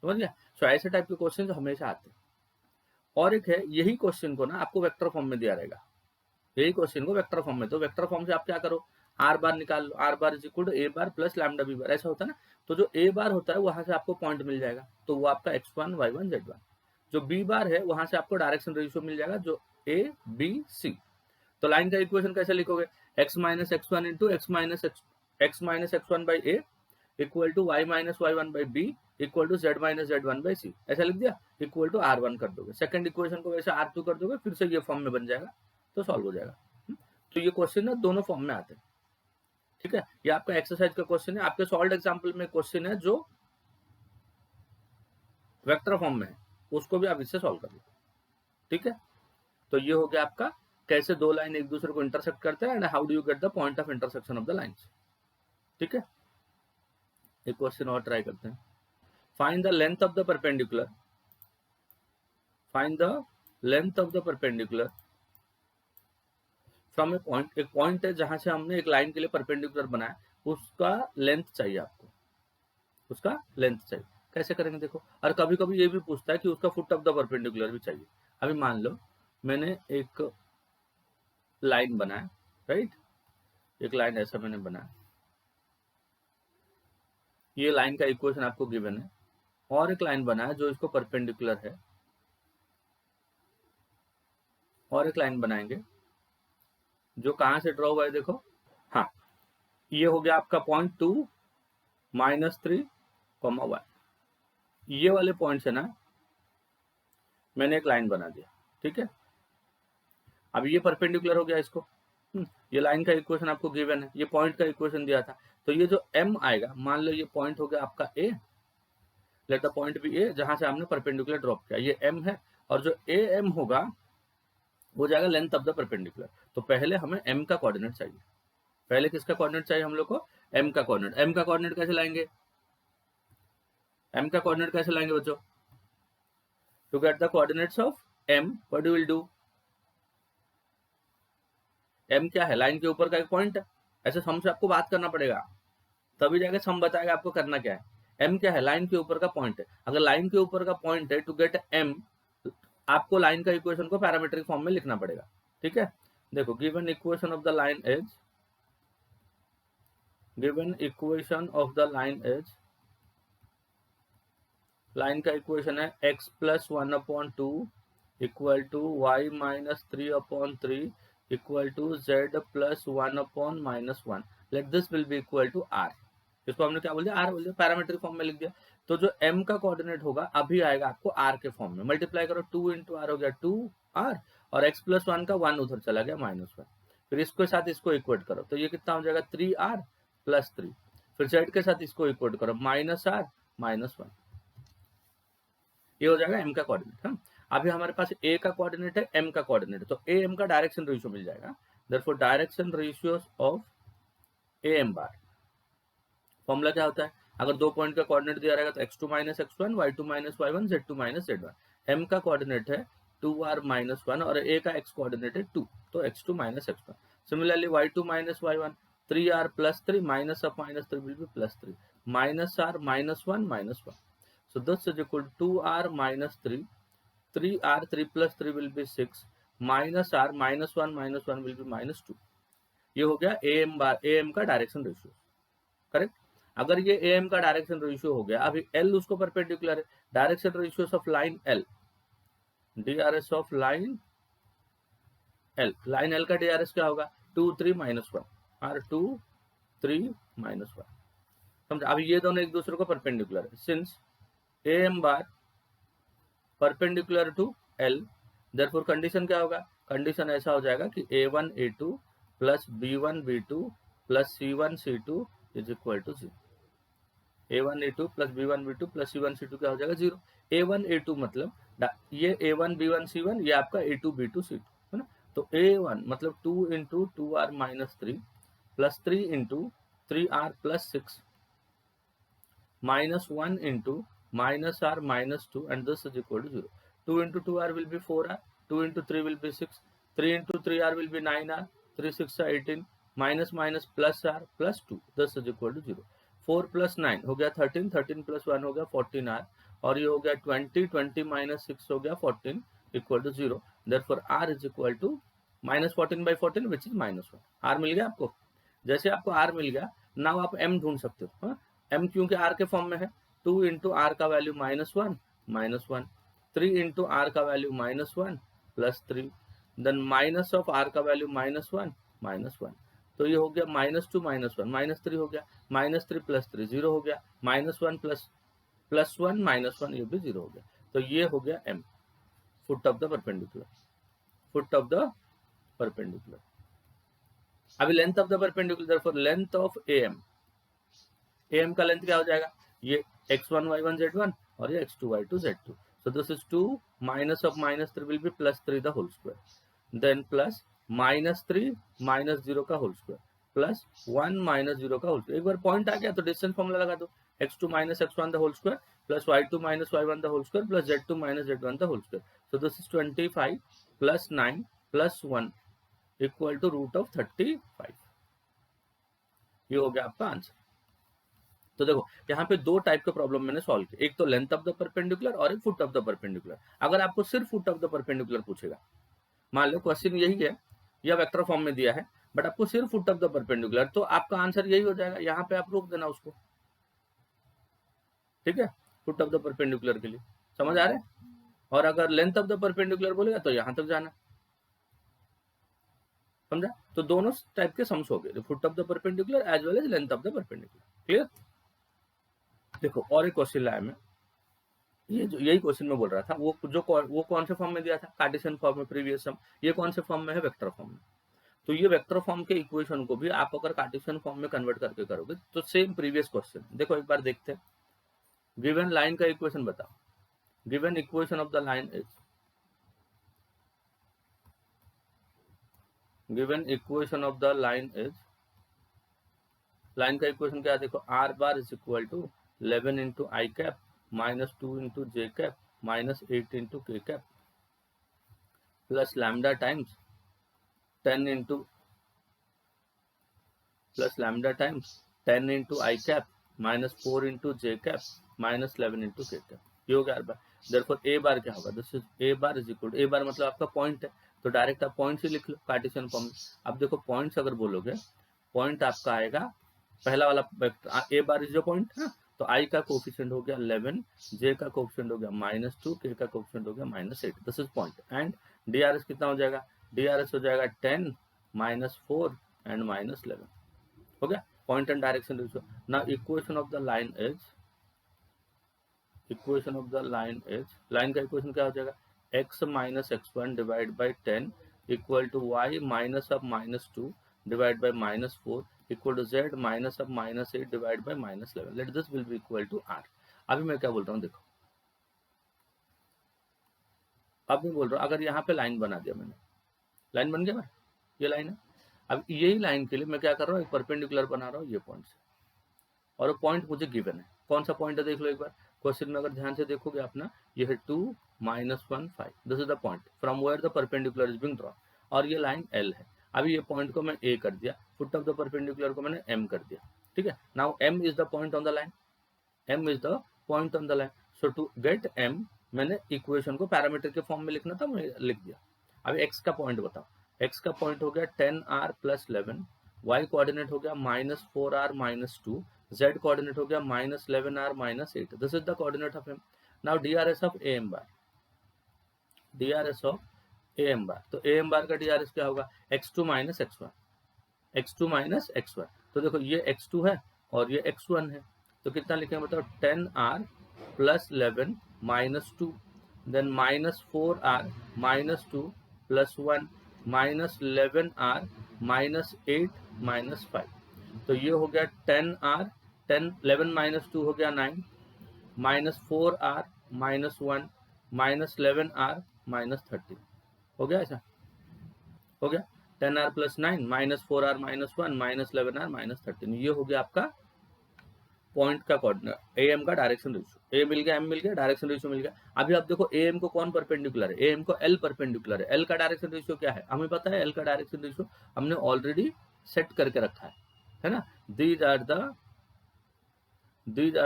समझ गया। सो ऐसे टाइप के क्वेश्चन हमेशा आते हैं। और एक है, यही क्वेश्चन को ना आपको वेक्टर फॉर्म में दिया रहेगा, यही क्वेश्चन को वेक्टर फॉर्म में, तो वेक्टर फॉर्म से आप क्या करो, R बार निकाल लो, R bar is equal to A bar plus lambda B bar, ऐसा होता है ना। तो जो A बार होता है वहां से आपको पॉइंट मिल जाएगा, तो वो आपका x1 y1 z1। जो B बार है वहां से आपको डायरेक्शन रेशियो मिल जाएगा, जो A B C। तो लाइन का इक्वेशन कैसे लिखोगे, x minus x1 into x minus x1 by a equal to y minus y1 by b equal to z minus z1 by c, ऐसा लिख दिया, इक्वल टू R1 कर दोगे, second equation को वैसे R2 कर दोगे, फिर से ये फॉर्म में बन जाएगा, तो सॉल्व हो जाएगा। तो ये क्वेश्चन ना दोनों फॉर्म में आते हैं, ठीक है। ये आपका एक्सरसाइज का क्वेश्चन है, आपके सॉल्व एग्जाम्पल में क्वेश्चन है जो वेक्टर फॉर्म में है, उसको भी आप इससे सॉल्व कर लो, ठीक है। तो ये हो गया आपका कैसे दो लाइन एक दूसरे को इंटरसेक्ट करते हैं and how do you get the point of intersection of the lines, ठीक है। एक क्वेश्चन और ट्राई करते हैं। Find the length of the perpendicular, find the length of the perpendicular from A point, एक पॉइंट है जहां से हमने एक लाइन के लिए परपेंडिकुलर बनाया, उसका लेंथ चाहिए आपको, उसका लेंथ चाहिए, कैसे करेंगे देखो। और कभी कभी ये भी पूछता है कि उसका फुट ऑफ द परपेंडिकुलर भी चाहिए। अभी मान लो मैंने एक लाइन बनाया, राइट, एक लाइन ऐसा मैंने बनाया, ये लाइन का इक्वेशन आपको गिवन है, और एक लाइन बनाया जो इसको परपेंडिकुलर है, और एक लाइन बनाएंगे जो कहां से ड्रॉ हुआ है देखो, हाँ ये हो गया आपका पॉइंट 2 -3, 1, ये वाले पॉइंट से ना मैंने एक लाइन बना दिया, ठीक है। अब ये परपेंडिकुलर हो गया इसको, ये लाइन का इक्वेशन आपको गिवन है, ये पॉइंट का इक्वेशन दिया था, तो ये जो m आएगा, मान लो ये पॉइंट हो गया आपका a, let the point be a, जहां से हमने परपेंडिकुलर ड्रॉप किया, ये m है, और जो am होगा वो जाएगा लेंथ ऑफ द परपेंडिकुलर। तो पहले हमें m का कोऑर्डिनेट चाहिए, पहले किसका कोऑर्डिनेट चाहिए हम लोग को, m का कोऑर्डिनेट। m का कोऑर्डिनेट कैसे लाएंगे, m का कोऑर्डिनेट कैसे लाएंगे बच्चों, to get the coordinates of m what you will do, m क्या है, लाइन के ऊपर का एक पॉइंट है, ऐसे सम से आपको बात करना पड़ेगा, तभी जाके सम बताएगा आपको करना क्या है। m क्या है, लाइन के ऊपर का पॉइंट है, अगर लाइन के ऊपर का पॉइंट है, टू गेट m आपको लाइन का इक्वेशन को पैरामीट्रिक फॉर्म में लिखना पड़ेगा, ठीक है। देखो given equation of the line is, given equation of the line is, line का इक्वेशन है x plus 1/2 equal to y minus 3/3 equal to z plus 1/-1, let this will be equal to r, इसको हमने क्या बोल दिया, r बोल दिया, parametric form में लिख दिया। तो जो m का कोऑर्डिनेट होगा अभी आएगा आपको r के फॉर्म में, मल्टीप्लाई करो 2 × r हो गया 2r, और x प्लस 1 का 1 उधर चला गया -1, फिर इसके साथ इसको इक्वेट करो, तो ये कितना हो जाएगा 3r प्लस 3, फिर z के साथ इसको इक्वेट करो -r -1, ये हो जाएगा m का कोऑर्डिनेट। हाँ, अभी हमारे पास a का कोऑर्डिनेट है, m का कोऑर्डिनेट है, तो am का डायरेक्शन रेशियो मिल जाएगा, therefore direction ratios of am bar, formula क्या होता है, अगर दो पॉइंट का कोऑर्डिनेट दिया रहेगा तो x2 - x1, y2 - y1, z2 - z1, m का कोऑर्डिनेट है 2r - 1 और a का x कोऑर्डिनेट है 2, तो x2 - x1। Similarly y2 - y1, 3r plus 3 minus of -3 will be +3, -r -1 -1. So this is equal to 2r minus 3, 3r 3 plus 3 will be 6, minus r -1 will be -2. ये हो गया am का direction ratio, correct. अगर ये am का direction ratio हो गया, अभी l उसको परपेंडिकुलर है, direction ratios of line l, DRS of line l, line l का DRS क्या होगा 2 3 -1, r 2 3 -1, समझा। अभी ये दोनों एक दूसरे को परपेंडिकुलर है, since am bar perpendicular to l, therefore condition क्या होगा, कंडीशन ऐसा हो जाएगा कि a1 a2 plus b1 b2 plus c1 c2 is equal to 0, a1 a2 plus b1 b2 plus c1 c2 क्या हो जाएगा 0। a1 a2 मतलब ये a1 b1 c1, ये आपका a2 b2 c2 है ना, तो a1 मतलब 2 × 2r - 3 plus 3 × 3r plus 6 -1 × -r -2 and this is equal to 0. 2 × 2r will be 4r, 2 × 3 will be 6, 3 × 3r will be 9r, 3 6 18, minus minus plus r plus 2, this is equal to 0. 4 plus 9 हो गया 13, 13 plus 1 हो गया 14r, और ये हो गया 20, 20 minus 6 हो गया 14 equal to 0. Therefore r is equal to -14/14 which is -1. r मिल गया आपको, जैसे आपको r मिल गया, नाउ आप m ढूंढ सकते हो। m क्योंकि r के फॉर्म में है, 2 × r का वैल्यू -1 -1, 3 × r का value -1 +3, then minus of r का वैल्यू -1 -1, तो ये हो गया -2 -1 -3 हो गया, -3 + 3 0 हो गया, -1 + 1 -1 ये भी 0 हो गया। तो ये हो गया m, foot of the perpendicular, foot of the perpendicular. अभी length of the perpendicular, for length of am का लेंथ क्या हो जाएगा, ये x1 y1 z1 और ये x2 y2 z2। So this is 2 minus of -3 will be +3 the whole square, then plus -3 -0 का whole square plus 1 -0 का होल स्क्वायर। एक बार पॉइंट आ गया तो डिस्टेंस फॉर्मूला लगा दो, x2 - x1 the whole square plus y2 - y1 the whole square plus z2 - z1 the whole square. So this is 25 + 9 + 1 equal to √35। ये हो गया आपका आंसर। तो देखो यहाँ पे दो टाइप के प्रॉब्लम मैंने सॉल्व किया, एक तो लेंथ ऑफ द परपेंडिकुलर और एक फुट ऑफ द परपेंडिकुलर। अगर आपको सिर्फ फुट ऑफ द परपेंडिकुलर पूछेगा, मान लो क्वेश्चन यही है या वेक्टर फॉर्म में दिया है, बट आपको सिर्फ फुट ऑफ द परपेंडिकुलर, तो आपका आंसर यही हो जाएगा, यहाँ पे आप रोक देना उसको, ठीक है, फुट ऑफ द परपेंडिकुलर के लिए। समझ आ रहा है? और अगर लेंथ ऑफ द परपेंडिकुलर बोलेगा तो यहां तक जाना, समझा? तो दोनों टाइप के सम्स हो गए, foot of the perpendicular as well as length of the perpendicular. Clear? देखो और एक क्वेश्चन लाया मैं, ये जो यही क्वेश्चन में बोल रहा था, वो कौन से फॉर्म में दिया था, कार्टेशियन फॉर्म में प्रीवियस सम। ये कौन से फॉर्म में है, वेक्टर फॉर्म में। तो ये वेक्टर फॉर्म के इक्वेशन को भी आप अगर कार्टेशियन फॉर्म में कन्वर्ट करके करोगे तो सेम प्रीवियस क्वेश्चन। देखो एक बार देखते हैं, गिवन लाइन का इक्वेशन बताओ, given equation of the line is, given equation of the line is, line का इक्वेशन क्या है, देखो r bar is equal to 11 into i cap -2 into j cap -8 into k cap plus lambda times 10 into plus lambda times 10 into i cap -4 into j cap -11 into k cap. ये हो गया bar. Therefore ए बार क्या होगा, this is a bar is equal to, A bar मतलब आपका point है, तो direct आप पॉइंट से लिख लो कार्टेशियन फॉर्म में। अब देखो पॉइंट्स अगर बोलोगे, पॉइंट आपका आएगा पहला वाला वेक्टर, ए बार इज जो पॉइंट है, तो आई का कोफिशिएंट हो गया 11, जे का कोफिशिएंट हो गया -2, के का कोफिशिएंट हो गया -8, this is point. And DRS कितना हो जाएगा, डीआरएस हो जाएगा 10 -4 एंड -11। हो गया point and direction ratio. Now equation of the line is, equation of the line is, line का इक्वेशन क्या हो जाएगा, x - x1 divide by 10 equal to y minus of -2 divide by -4 equal to z minus of -8 divide by -11। Let this will be equal to r। अभी मैं क्या बोल रहा हूँ देखो, अब मैं बोल रहा हूँ अगर यहाँ पे लाइन बना दिया मैंने, लाइन बन गया भाई, ये लाइन है। अब यही लाइन के लिए मैं क्या कर रहा हूँ, एक परपेंडिकुलर बना रहा हूँ ये पॉइंट से, और वो पॉइंट मुझे गिवन है। कौन सा पॉइंट है देख लो एक बार, क्वेश्चन में अगर ध्यान से देखोगे अपना, ये है 2 -1 5, this is the point from where the perpendicular is being drawn, और ये लाइन L है। अभी ये पॉइंट को मैं A कर दिया, फुट ऑफ द परपेंडिकुलर को मैंने M कर दिया, ठीक है। Now M is the point on the line, M is the point on the line. So to get M मैंने इक्वेशन को पैरामीटर के फॉर्म में लिखना था, मैं लिख दिया। अभी x का पॉइंट बताओ, x का पॉइंट हो गया 10r + 11, y कोऑर्डिनेट हो गया -4r - 2, z कोऑर्डिनेट हो गया -11r - 8, this is the coordinate of M। Now DRS of AM bar, DRS of AM बार, तो AM बार का DRS क्या होगा, x2 - x1, x2 - x1। तो देखो ये x2 है और ये x1 है, तो कितना लिखेंगे बताओ, 10r + 11 - 2, देन -4r - 2 + 1 -11r -8 -5। तो ये हो गया 10r, 10 11 - 2 हो गया 9, -4r -1 -11r -13। हो गया ऐसा, हो गया 10r + 9 -4r -1 -11r -13। ये हो गया आपका पॉइंट का कोऑर्डिनेट, AM का डायरेक्शन रेशियो। A मिल गया, M मिल गया, डायरेक्शन रेशियो मिल गया। अभी आप देखो AM को कौन परपेंडिकुलर है, AM को L परपेंडिकुलर है। L का डायरेक्शन रेशियो क्या है, हमें पता है L का डायरेक्शन रेशियो हमने ऑलरेडी सेट करके रखा है ना। These are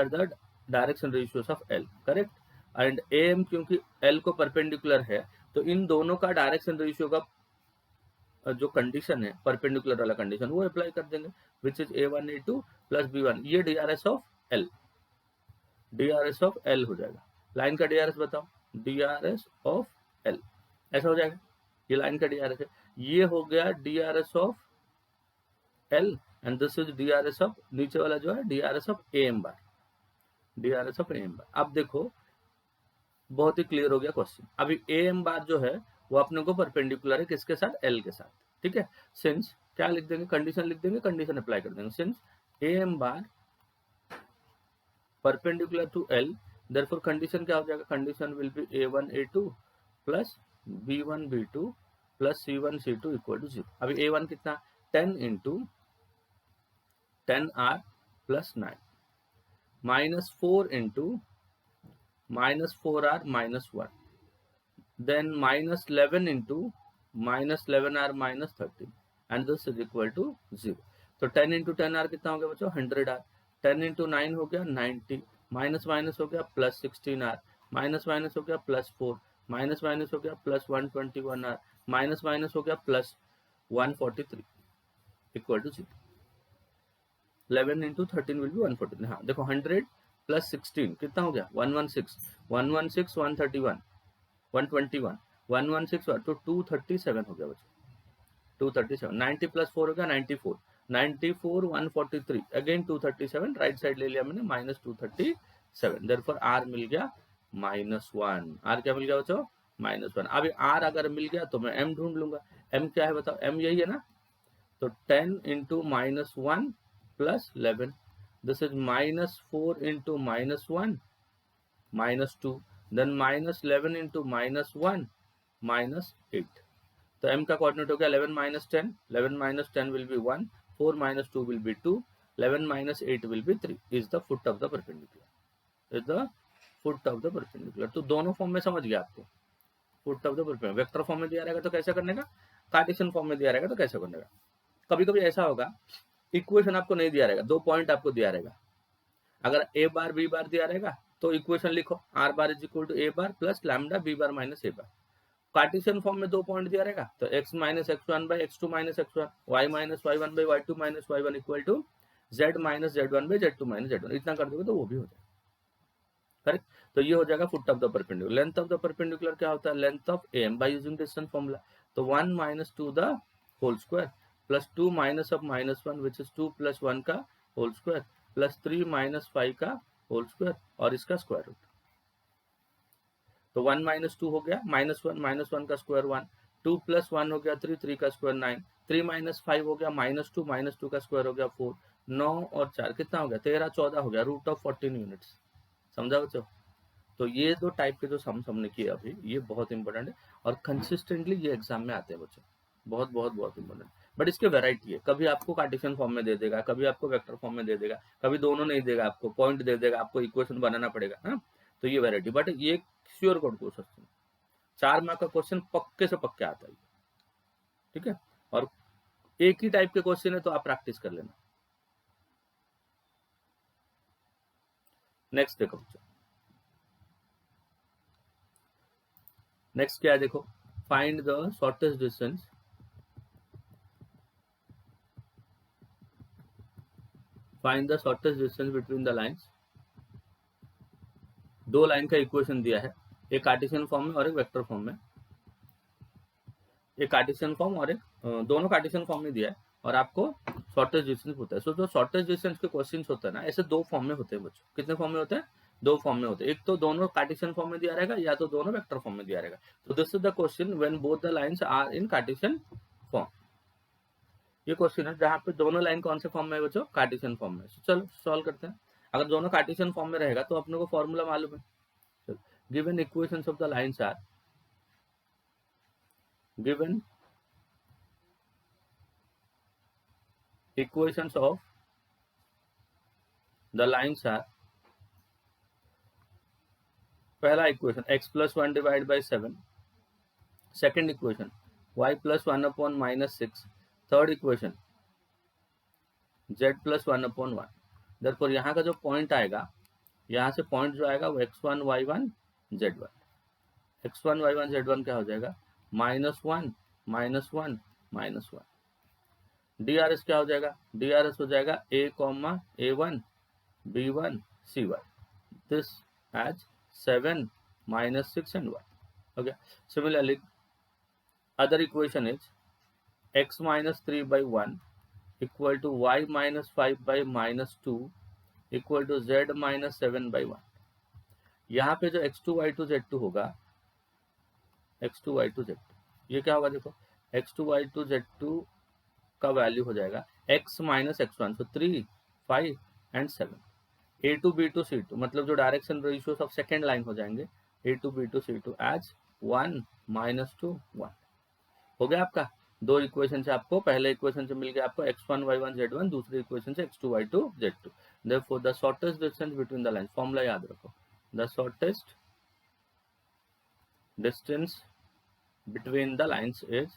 the direction ratios of L, correct. And AM क्योंकि L को परपेंडिकुलर है, तो इन दोनों का डायरेक्शन रेशियो का जो कंडीशन है, परपेंडिकुलर वाला कंडीशन, वो अप्लाई कर देंगे, which is A1 A2 + B1। ये DRS of L, DRS of L हो जाएगा। लाइन का DRS बताओ, DRS ऑफ L ऐसा हो जाएगा, ये लाइन का DRS है। ये हो गया DRS of L and this is DRS of, नीचे वाला जो है DRS of AM bar, DRS of AM bar। अब देखो बहुत ही क्लियर हो गया क्वेश्चन। अभी AM बार जो है वो अपने को परपेंडिकुलर है किसके साथ, L के साथ, ठीक है। सिंस क्या लिख देंगे, कंडीशन लिख देंगे, कंडीशन अप्लाई कर देंगे। Since AM bar perpendicular to L, therefore condition क्या हो जाएगा, condition will be A1 A2 plus B1 B2 plus C1 C2 equal to 0। अभी A1 कितना, 10 into 10R plus 9 minus 4 into minus 4R minus 1, then minus 11 into minus 11R minus 13 and this is equal to 0। तो 10 into 10R कितना हो गया बच्चों, 100R। 10 into 9 हो गया 90, minus minus हो गया प्लस 16R, माइनस माइनस हो गया प्लस 4, माइनस माइनस हो गया प्लस 121R, माइनस माइनस हो गया plus 143 equal to 0। 11 into 13 will be 143। हाँ देखो 100 प्लस 16 कितना हो गया, 116, 116 131 121 116 तो 237 हो गया बच्चों, 237। 90 प्लस 4 हो गया 94, 94 143 अगेन 237, राइट साइड ले लिया मैंने माइनस 237, देयरफॉर आर मिल गया -1। आर क्या मिल गया बच्चों, -1। अभी आर अगर मिल गया तो मैं एम ढूंढ लूंगा। एम क्या है बताओ, एम यही है ना, तो 10 into -1 plus 11, this is -4 into -1 -2, then -11 into -1 -8। तो m का कोऑर्डिनेट हो गया 11 minus 10, 11 minus 10 will be 1, 4 minus 2 will be 2, 11 minus 8 will be 3 is the foot of the perpendicular, is the foot of the perpendicular। तो दोनों form में समझ गया आपको, foot of the perpendicular vector form में दिया रहेगा तो कैसे करने का, कार्टेशियन फॉर्म में दिया रहेगा तो कैसे करने का। कभी कभी ऐसा होगा इक्वेशन आपको नहीं दिया रहेगा, 2 पॉइंट आपको दिया रहेगा, अगर ए बार बी बार दिया रहेगा तो इक्वेशन लिखो R bar is equal to A bar plus lambda B bar minus A bar. Cartesian form में 2 पॉइंट दिया रहेगा तो x minus x1 by x2 minus x1, y minus y1 by y2 minus y1 equal to z minus z1 by z2 minus z1। इतना कर दोगे तो वो भी हो जाएगा, करेक्ट। तो ये हो जाएगा foot of the perpendicular. Length of the perpendicular क्या होता है, length of M by using distance formula, तो 1 minus 2 the whole square plus 2 minus of -1 which is 2 plus 1 का होल स्क्वायर प्लस 3 माइनस 5 का होल स्क्वायर और इसका square root. तो 1 minus 2 हो गया -1 का स्क्वायर 1, 2 प्लस 1 हो गया 3, 3 का स्क्वायर 9, 3 माइनस 5 हो गया -2 का स्क्वायर हो गया 4, 9 और 4 कितना हो गया 13, 14 हो गया, रूट ऑफ 14 यूनिट्स। समझा बच्चों। तो ये 2 टाइप के जो सम्स हमने किए अभी, ये बहुत इंपॉर्टेंट है और कंसिस्टेंटली ये एग्जाम में आते हैं बच्चों, बहुत बहुत बहुत इंपॉर्टेंट। बट इसके वैरायटी है, कभी आपको कार्टेशियन फॉर्म में दे देगा, कभी आपको वेक्टर फॉर्म में दे देगा, कभी दोनों नहीं देगा, आपको पॉइंट दे देगा, आपको इक्वेशन बनाना पड़ेगा ना। तो ये वैरायटी, बट ये श्योर कोड क्वेश्चन, 4 मार्क का क्वेश्चन पक्के से पक्के आता है, ठीक है। और एक ही टाइप के क्वेश्चन है तो आप प्रैक्टिस कर लेना। नेक्स्ट देखो बच्चों, नेक्स्ट क्या है देखो, find the shortest distance between the lines. 2 line का इक्वेशन दिया है, एक कार्टेशियन फॉर्म में और एक वेक्टर फॉर्म में, एक कार्टेशियन फॉर्म और एक दोनों कार्टेशियन फॉर्म में दिया है और आपको शॉर्टेस्ट डिस्टेंस होता है। सो जो शॉर्टेस्ट डिस्टेंस के क्वेश्चंस होते हैं ना, ऐसे 2 फॉर्म में होते हैं बच्चों। कितने फॉर्म में होते हैं, 2 फॉर्म में होते हैं। एक तो दोनों कार्टेशियन फॉर्म में दिया रहेगा या तो दोनों वेक्टर फॉर्म में दिया रहेगा। तो this is the question when both the lines are in Cartesian form. ये क्वेश्चन है जहाँ पे दोनों लाइन कौन से फॉर्म में है बच्चों, कार्टेशियन फॉर्म में। चलो सॉल्व करते हैं। अगर दोनों कार्टेशियन फॉर्म में रहेगा तो अपने को फॉर्मूला मालूम है। चलो, given equations of the lines are, given equations of the lines are, पहला equation x plus 1 divided by 7, second equation y plus 1 upon -6, third equation z plus 1 upon 1। therefore यहाँ का जो पॉइंट आएगा, यहाँ से पॉइंट जो आएगा वो x1 y1 z1, x1 y1 z1 क्या हो जाएगा, -1 -1 -1। DRS क्या हो जाएगा, DRS हो जाएगा a, a1 b1 c1, this as 7 -6 and 1। okay, similarly other equation is x minus 3 by 1 equal to y minus 5 by minus 2 equal to z minus 7 by 1। यहाँ पे जो x2 y2 z2 होगा, x2 y2 z2, ये क्या होगा देखो, x2 y2 z2 का value हो जाएगा x minus x1, so 3 5 and 7। a2 b2 c2 मतलब जो direction ratios of second line हो जाएंगे a2 b2 c2 as 1 minus 2 1। हो गया आपका, दो इक्वेशन से आपको, पहले इक्वेशन से मिल गया आपको x1 y1 z1, दूसरे इक्वेशन से x2 y2 z2। Therefore the shortest distance between the line, formula याद रखो, the shortest distance between the lines is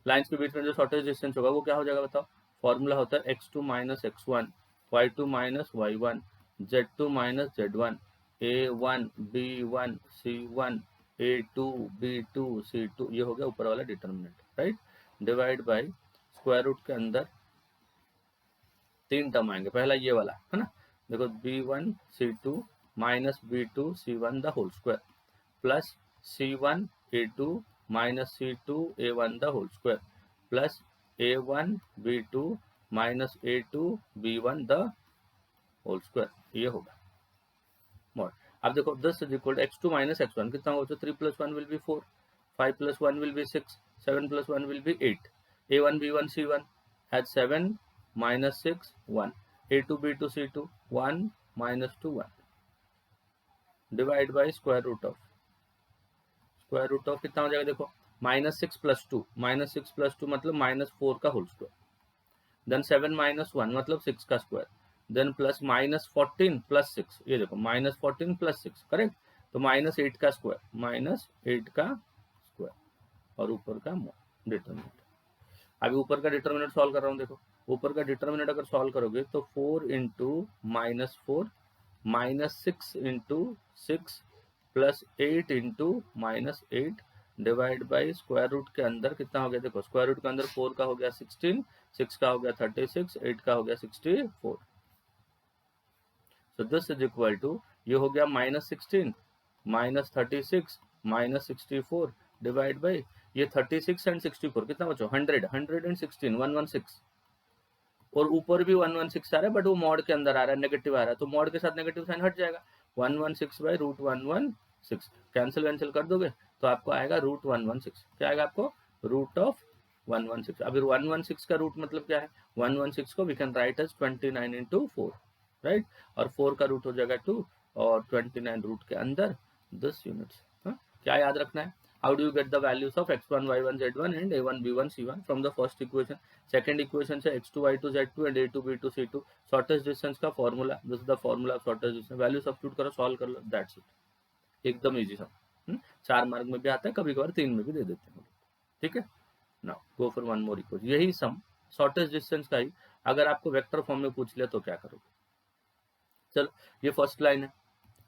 lines के बीच में जो शॉर्टेस्ट डिस्टेंस होगा वो क्या हो जाएगा बताओ, फॉर्मूला होता है x2 minus x1 y2 minus y1 z2 minus z1 a1 b1 c1 a2 b2 c2, ये हो गया ऊपर वाला determinant, right, divide by square root के अंदर तीन टर्म आएंगे, पहला ये वाला है ना, देखो b1 c2 minus b2 c1 the whole square plus c1 a2 minus c2 a1 the whole square plus a1 b2 minus a2 b1 the whole square, ये होगा मोड। अब देखो this is equal to x2 minus x1 कितना होगा, 3 प्लस 1 will be 4, 5 plus 1 will be 6, 7 plus 1 will be 8, a1 b1 c1 has 7 minus 6 1, a2 b2 c2 1 minus 2 1, divide by square root of कितना हो जाएगा देखो, माइनस 6 प्लस 2, माइनस 6 प्लस 2 मतलब minus 4 का whole square, then 7 minus 1 मतलब 6 का स्क्वायर, then plus minus 14 plus 6, ये देखो माइनस 14 प्लस 6, करेक्ट, तो माइनस 8 का स्क्वायर, माइनस 8 का स्क्वायर, और ऊपर का डिटर्मिनेंट। अभी ऊपर का डिटर्मिनेंट सॉल्व कर रहा हूँ, देखो ऊपर का डिटर्मिनेंट अगर सॉल्व करोगे तो 4 into minus 4 minus 6 into 6 plus 8 into minus 8 divide by square root के अंदर कितना हो गया देखो, स्क्वायर रूट के अंदर 4 का हो गया 16, 6 का हो गया 36, 8 का हो गया 64, so this is equal to, ये हो गया minus 16 minus 36 minus 64 divide by ये 36 एंड 64 कितना बचो 100, 116 116, और ऊपर भी 116 आ रहा है बट वो मॉड के अंदर आ रहा है, नेगेटिव आ रहा है, तो मॉड के साथ नेगेटिव साइन हट जाएगा, 116 बाई रूट 116 कैंसिल कर दोगे तो आपको आएगा रूट 116, क्या आएगा आपको, रूट ऑफ 116। अभी 116 का रूट मतलब क्या है, 116 को we can write as 29 into 4, right, और 4 का रूट हो जाएगा 2 और 29 रूट के अंदर 10 यूनिट्स। क्या याद रखना है, how do you get the values of x1 y1 z1 and a1 b1 c1 from the first equation, second equation से x2 y2 z2 and a2 b2 c2 shortest distance का formula, this is the formula of shortest distance, value substitute करो, solve कर लो, that's it, एकदम easy सम, 4 mark में भी आता है, कभी कभार 3 में भी दे देते हैं, ठीक है। Now go for one more equation, यही सम शॉर्टेस्ट डिस्टेंस का ही अगर आपको वेक्टर फॉर्म में पूछ लिया तो क्या करोगे, चलो ये फर्स्ट लाइन है,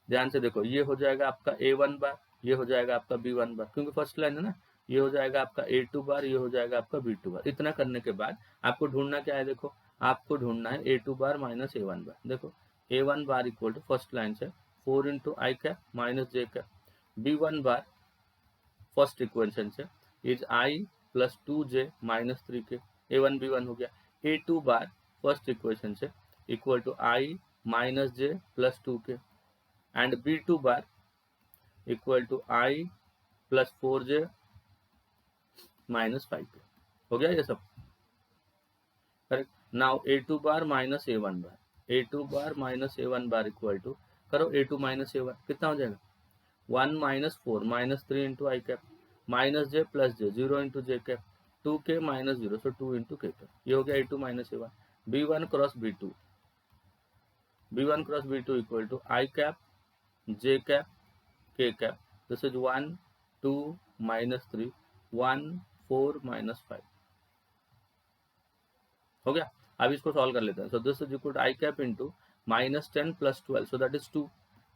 ध्यान से देखो, ये हो जाएगा आपका a1 बार, ये हो जाएगा आपका b1 बार, क्योंकि फर्स्ट लाइन है ना, ये हो जाएगा आपका a2 बार, ये हो जाएगा आपका b2 बार। इतना करने के बाद आपको ढूंढना क्या है, देखो आपको ढूंढना है a2 bar minus a1 bar, देखो a1 bar equal to first line से 4 into i cap minus j cap, b1 bar first equation से is i plus 2j minus 3k, a1 b1 हो गया, a2 बार फर्स्ट इक्वेशन से equal to i minus j plus 2k and b2 bar equal to I plus 4j minus 5k, हो गया ये सब, correct. Now a2 bar minus a1 bar, a2 bar minus a1 bar equal to, करो a2 minus a1 कितना हो जाएगा, 1 minus 4 minus 3 into i cap minus j plus j 0 into j cap 2k minus 0, so 2 into k cap, ये हो गया a2 minus a1, b1 cross b2, b1 cross b2 equal to i cap j cap k cap, this is 1 2 minus 3 1 4 minus 5, हो गया। अब इसको solve कर लेते हैं, so this is equal to i cap into minus 10 plus 12, so that is 2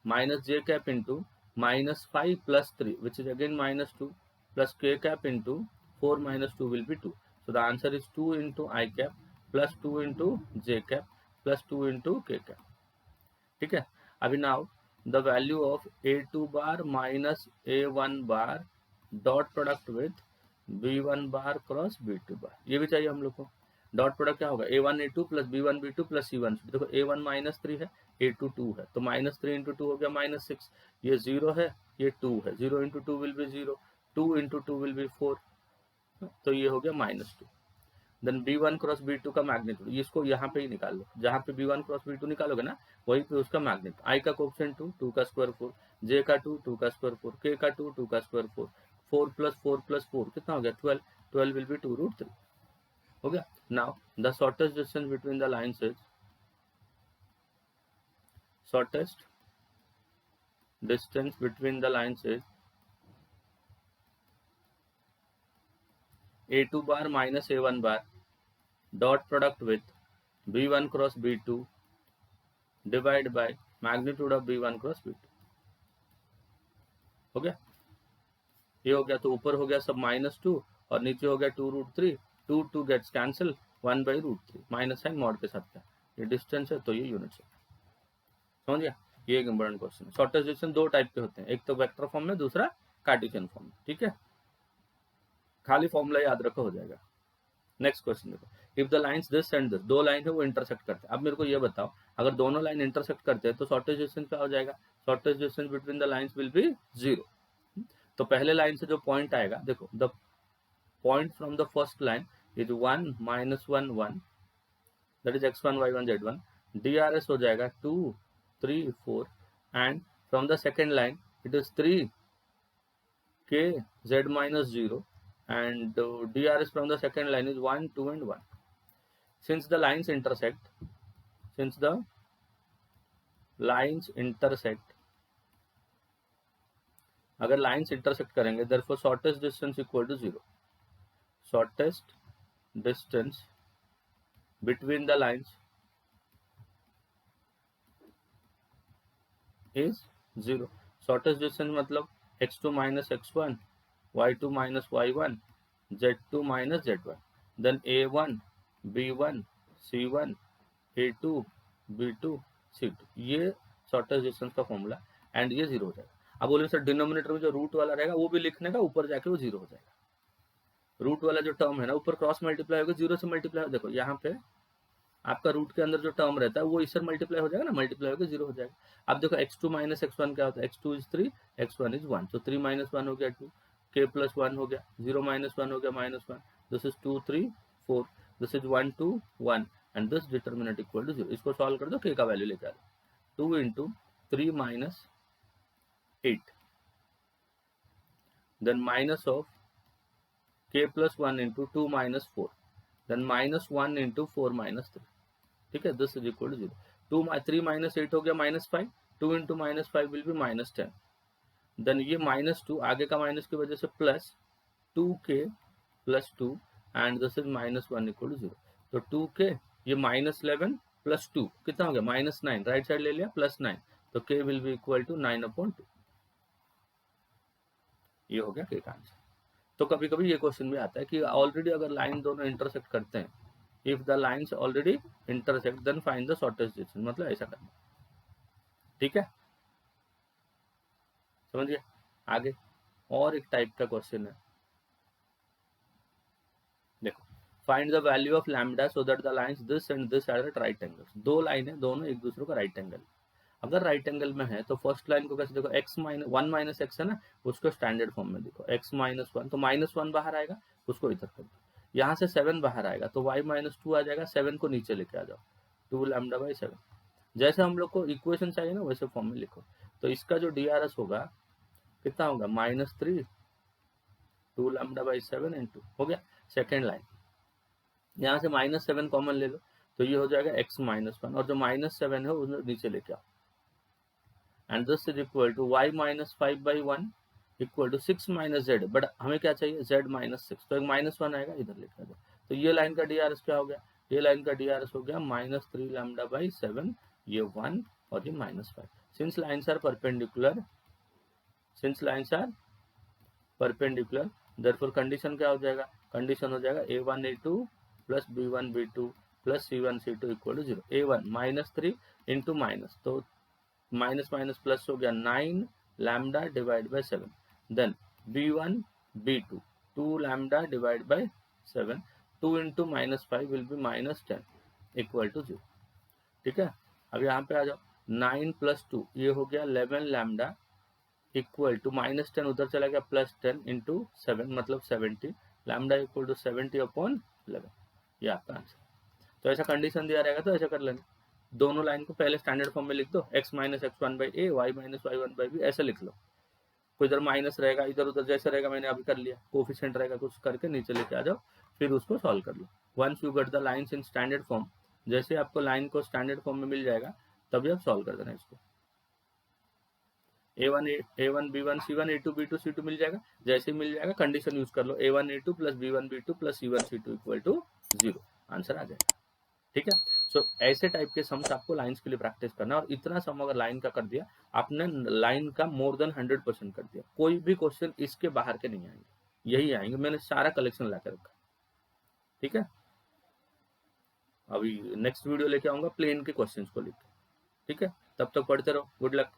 minus j cap into minus 5 plus 3 which is again minus 2 plus k cap into 4 minus 2 will be 2, so the answer is 2 into i cap plus 2 into j cap plus 2 into k cap, ठीक है। अभी now the value of a2 bar minus a1 bar dot product with B1 bar cross B2 बार, ये भी चाहिए हम लोग को। Dot product क्या होगा, A1 A2 plus B1 B2 plus C1 C2। देखो A1 -3 है, A2 2 है, तो -3 × 2 हो गया -6, ये 0 है, ये 2 है, 0 × 2 विल बी 0, 2 × 2 विल बी 4, तो ये हो गया -2। देन B1 क्रॉस B2 का मैग्नीट्यूड, इसको यहाँ पे ही निकाल लो, जहाँ पे B1 क्रॉस B2 निकालोगे ना वहीं पे उसका मैग्नीट्यूड। I का कोएफिशिएंट 2, 2 का स्क्वायर 4, J का 2, 2 का स्क्वायर 4, K का 2, 2 का स्क्वायर 4, 4 + 4 + 4 कितना हो गया 12, 12 विल बी 2√3 हो गया। Now the shortest distance between the lines is, shortest distance between the lines is A2 bar minus A1 bar dot product with B1 cross B2 divide by magnitude of B1 cross B2। हो गया, ये हो गया, तो ऊपर हो गया सब -2 और नीचे हो गया 2√3, 2 2 gets cancel, 1/√3 minus sine mod के साथ, क्या ये डिस्टेंस है तो ये यूनिट्स है। समझ गया, ये एक इंपॉर्टेंट क्वेश्चन है। शॉर्टेस्ट डिस्टेंस दो टाइप के होते हैं, एक तो वेक्टर फॉर्म में, दूसरा कार्टेशियन फॉर्म में। ठीक है, खाली फॉर्मूला याद रखो हो जाएगा। नेक्स्ट क्वेश्चन देखो, if the lines this and this, दो लाइन है वो इंटरसेक्ट करते हैं। अब मेरे को ये बताओ, अगर दोनों लाइन इंटरसेक्ट करते हैं तो शॉर्टेस्ट डिस्टेंस क्या हो जाएगा, shortest distance between the lines will be 0। तो पहले लाइन से जो पॉइंट आएगा, देखो the point from the first line is 1 -1 1, that is x1 y1 z1, DRS हो जाएगा 2 3 4, and from the second line it is 3 k z -0, and DRS from the second line is 1 2 and 1. Since the lines intersect, अगर lines intersect करेंगे, therefore shortest distance equal to 0, shortest distance between the lines is 0। shortest distance मतलब x2 minus x1, y2 minus y1, z2 minus z1, then a1 b1 c1 a2 b2 c2, ये shortest distance का formula, and ये 0 हो जाएगा। अब बोले sir denominator में जो रूट वाला रहेगा वो भी लिखने का, ऊपर जाके वो 0 हो जाएगा। रूट वाला जो टर्म है ना, ऊपर क्रॉस मल्टीप्लाई होगा, 0 से मल्टीप्लाई, देखो यहाँ पे आपका रूट के अंदर जो टर्म रहता है वो इससे मल्टीप्लाई हो जाएगा ना, मल्टीप्लाई होकर 0 हो जाएगा। अब देखो x2 minus x1 क्या होता है, x2 is 3, x1 is 1, तो 3 - 1 हो गया 2, k + 1 हो गया, 0 - 1 हो गया -1, this is 2 3 4, this is 1 2 1, and this determinant equal to 0। इसको सॉल्व कर दो, k का वैल्यू लेकर आ दो, 2 × 3 - 8, then minus of k + 1 × 2 - 4, then -1 × 4 - 3। ठीक है, दिस इज इक्वल टू 0। 3 - 8 हो गया -5, 2 × -5 विल बी -10, देन ये -2 आगे का माइनस की वजह से plus 2k + 2, and this is -1 equal to 0। तो 2k, ये -11 + 2 कितना हो गया -9, राइट साइड ले लिया +9, तो k will be equal to 9/2। ये हो गया k का आंसर। तो कभी कभी ये क्वेश्चन भी आता है कि ऑलरेडी अगर लाइन दोनों इंटरसेक्ट करते हैं, if the lines already intersect then find the shortest distance, मतलब ऐसा करना। ठीक है, समझ गए। आगे और एक टाइप का क्वेश्चन है, देखो, find the value of lambda so that the lines this and this are at right angle. दो लाइन है, दोनों एक दूसरे का राइट एंगल, अगर राइट एंगल में है तो फर्स्ट लाइन को कैसे देखो, (1 - x) है ना, उसको स्टैंडर्ड फॉर्म में देखो, x - 1, तो -1 बाहर आएगा, उसको इधर कर दो, यहाँ से 7 बाहर आएगा तो y - 2 आ जाएगा, 7 को नीचे लेके आ जाओ, 2 λ/7। जैसे हम लोग को इक्वेशन चाहिए ना वैसे फॉर्म में लिखो। तो इसका जो DRS होगा कितना होगा, -3 2 λ/7 × 2 हो गया। सेकेंड लाइन, यहाँ से -7 कॉमन ले लो, तो ये हो जाएगा x - 1, और जो -7 है उसको नीचे लेके आओ, and this is equal to y - 5/1 equal to 6 - z, but हमें क्या चाहिए z -6, तो एक -1 आएगा, इधर लेके आ जाओ। तो ये लाइन का DRS क्या हो गया, ये लाइन का DRS हो गया -3 λ/7, ये 1 और ये -5। Since lines are perpendicular, therefore condition क्या हो जाएगा, कंडीशन हो जाएगा a1 a2 plus b1 b2 plus c1 c2 equal to 0। a1 -3 into minus, तो माइनस माइनस प्लस हो गया 9 λ/7, then b1 B2, 2 lambda divided by 7, 2 into -5 will be -10 equal to 0। ठीक है, अब यहाँ पे आ जाओ, 9 + 2 ये हो गया 11 लैम्डा इक्वल टू -10 उधर चला गया +10 इंटू 7 मतलब 70 लैम्डा इक्वल टू 70/11, ये आपका आंसर। तो ऐसा कंडीशन दिया रहेगा तो ऐसा कर लेना, दोनों लाइन को पहले स्टैंडर्ड फॉर्म में लिख दो, x - x1/a y - y1/b ऐसे लिख लो, कोई इधर माइनस रहेगा इधर उधर जैसे रहेगा, मैंने अभी कर लिया, कोफिशिएंट रहेगा कुछ करके नीचे लेके आ जाओ, फिर उसको सॉल्व कर लो। Once you get the lines in standard form, जैसे आपको लाइन को स्टैंडर्ड फॉर्म में मिल जाएगा तभी आप सॉल्व कर देना इसको। a1 b1 c1 a2 b2 c2 मिल जाएगा, जैसे ही मिल जाएगा कंडीशन यूज कर लो, a1 a2 + b1 b2 + c1 c2 equal to 0, answer आ जाएगा। ठीक है, सो ऐसे टाइप के सम्स आपको लाइंस के लिए प्रैक्टिस करना, और इतना सम अगर लाइन का कर दिया आपने, लाइन का मोर देन 100% कर दिया, कोई भी क्वेश्चन इसके बाहर के नहीं आएंगे, यही आएंगे, मैंने सारा कलेक्शन ला रखा। ठीक है, अभी नेक्स्ट वीडियो लेके आऊंगा प्लेन के क्वेश्चंस को लेकर। ठीक है, तब तक पढ़ते रहो, गुड लक।